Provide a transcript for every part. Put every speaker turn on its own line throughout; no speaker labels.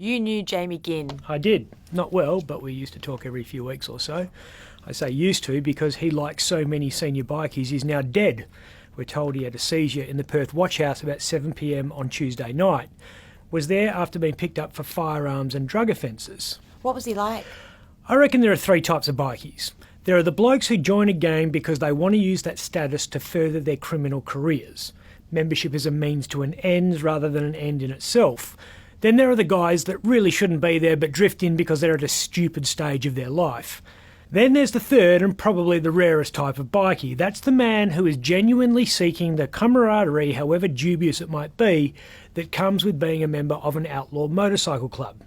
You knew Jamie Ginn.
I did. Not well, but we used to talk every few weeks or so. I say used to because he, like so many senior bikies, is now dead. We're told he had a seizure in the Perth watch house about 7 p.m. on Tuesday night. Was there after being picked up for firearms and drug offences.
What was he like?
I reckon there are three types of bikies. There are the blokes who join a gang because they want to use that status to further their criminal careers. Membership is a means to an end rather than an end in itself. Then there are the guys that really shouldn't be there but drift in because they're at a stupid stage of their life. Then there's the third and probably the rarest type of bikie. That's the man who is genuinely seeking the camaraderie, however dubious it might be, that comes with being a member of an outlaw motorcycle club.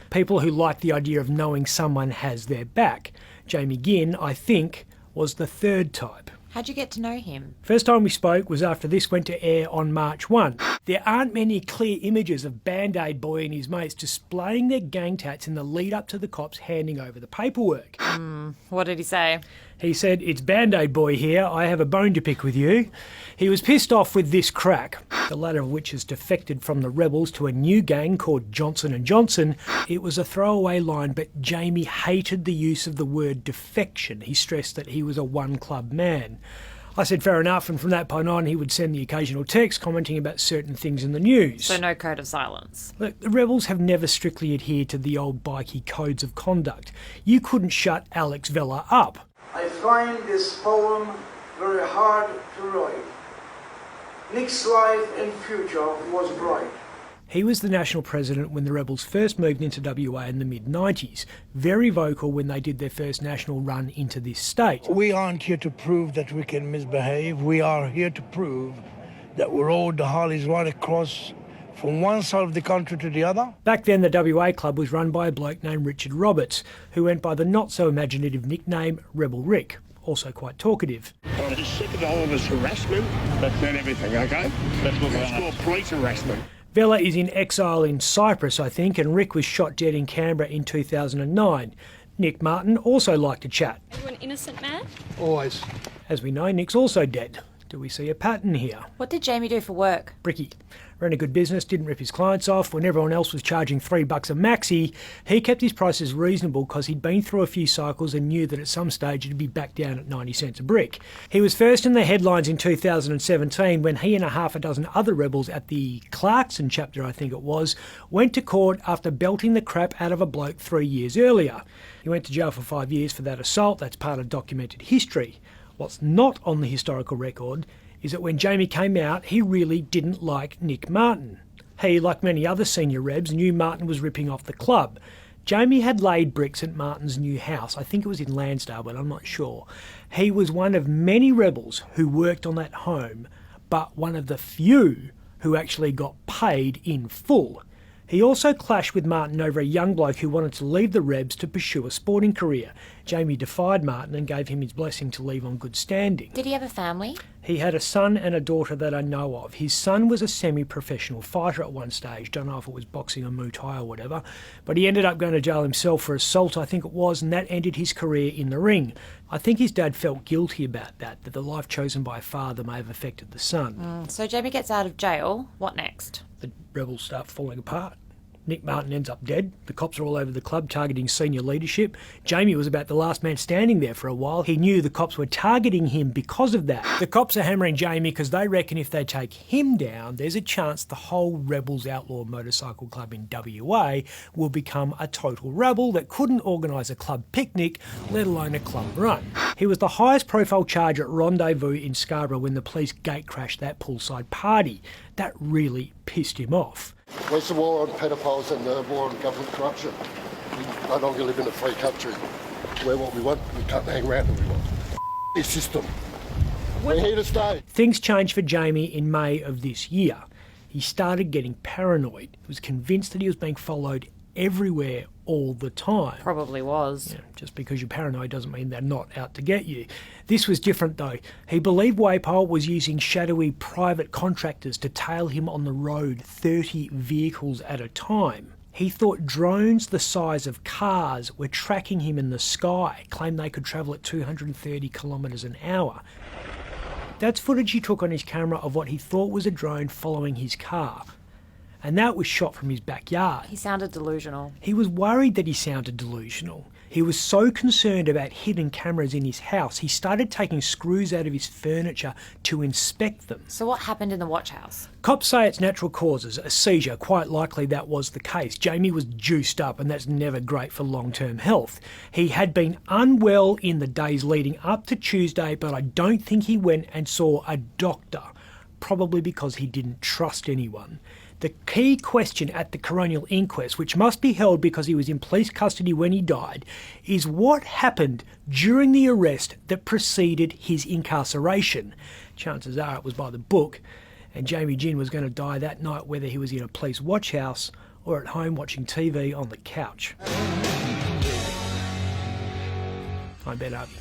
People who like the idea of knowing someone has their back. Jamie Ginn, I think, was the third type.
How'd you get to know him?
First time we spoke was after this went to air on March 1. There aren't many clear images of Band-Aid Boy and his mates displaying their gang tats in the lead up to the cops handing over the paperwork.
What did he say?
He said, "It's Band-Aid Boy here, I have a bone to pick with you." He was pissed off with this crack, the latter of which has defected from the Rebels to a new gang called Johnson & Johnson. It was a throwaway line, but Jamie hated the use of the word defection. He stressed that he was a one-club man. I said fair enough, and from that point on he would send the occasional text commenting about certain things in the news.
So no code of silence.
Look, the Rebels have never strictly adhered to the old bikie codes of conduct. You couldn't shut Alex Vella up.
I find this poem very hard to write. Nick's life and future was bright.
He was the national president when the Rebels first moved into WA in the mid-90s, very vocal when they did their first national run into this state.
We aren't here to prove that we can misbehave. We are here to prove that we rode the Harleys right across from one side of the country to the other.
Back then the WA club was run by a bloke named Richard Roberts, who went by the not-so-imaginative nickname Rebel Rick, also quite talkative.
I'm just sick of all of this harassment. That's not everything, okay? It's called police harassment.
Vella is in exile in Cyprus, I think, and Rick was shot dead in Canberra in 2009. Nick Martin also liked to chat.
Are you an innocent man?
Always.
As we know, Nick's also dead. Do we see a pattern here?
What did Jamie do for work?
Bricky. Ran a good business, didn't rip his clients off. When everyone else was charging $3 a maxi, he kept his prices reasonable because he'd been through a few cycles and knew that at some stage it'd be back down at 90 cents a brick. He was first in the headlines in 2017 when he and a half a dozen other rebels at the Clarkson chapter, I think it was, went to court after belting the crap out of a bloke 3 years earlier. He went to jail for 5 years for that assault. That's part of documented history. What's not on the historical record is that when Jamie came out, he really didn't like Nick Martin. He, like many other senior Rebs, knew Martin was ripping off the club. Jamie had laid bricks at Martin's new house. I think it was in Lansdale, but I'm not sure. He was one of many rebels who worked on that home, but one of the few who actually got paid in full. He also clashed with Martin over a young bloke who wanted to leave the Rebs to pursue a sporting career. Jamie defied Martin and gave him his blessing to leave on good standing.
Did he have a family?
He had a son and a daughter that I know of. His son was a semi-professional fighter at one stage. Don't know if it was boxing or Muay Thai or whatever. But he ended up going to jail himself for assault, I think it was, and that ended his career in the ring. I think his dad felt guilty about that the life chosen by a father may have affected the son.
So Jamie gets out of jail. What next?
The rebels start falling apart. Nick Martin ends up dead. The cops are all over the club targeting senior leadership. Jamie was about the last man standing there for a while. He knew the cops were targeting him because of that. The cops are hammering Jamie because they reckon if they take him down, there's a chance the whole Rebels Outlaw Motorcycle Club in WA will become a total rebel that couldn't organise a club picnic, let alone a club run. He was the highest profile charge at Rendezvous in Scarborough when the police gate crashed that poolside party. That really pissed him off.
Where's the war on pedophiles and the war on government corruption? We no longer live in a free country. We're what we want, we can't hang around if we want. This system. We're here to stay.
Things changed for Jamie in May of this year. He started getting paranoid. He was convinced that he was being followed everywhere all the time.
Probably was.
Yeah, just because you're paranoid doesn't mean they're not out to get you. This was different though. He believed Waypole was using shadowy private contractors to tail him on the road 30 vehicles at a time. He thought drones the size of cars were tracking him in the sky, claimed they could travel at 230 kilometres an hour. That's footage he took on his camera of what he thought was a drone following his car. and that was shot from his backyard.
He sounded delusional.
He was worried that he sounded delusional. He was so concerned about hidden cameras in his house, he started taking screws out of his furniture to inspect them.
So what happened in the watch house?
Cops say it's natural causes, a seizure. Quite likely that was the case. Jamie was juiced up, and that's never great for long-term health. He had been unwell in the days leading up to Tuesday, but I don't think he went and saw a doctor, probably because he didn't trust anyone. The key question at the coronial inquest, which must be held because he was in police custody when he died, is what happened during the arrest that preceded his incarceration. Chances are it was by the book, and Jamie Ginn was going to die that night whether he was in a police watch house or at home watching TV on the couch. I'm Ben Harvey.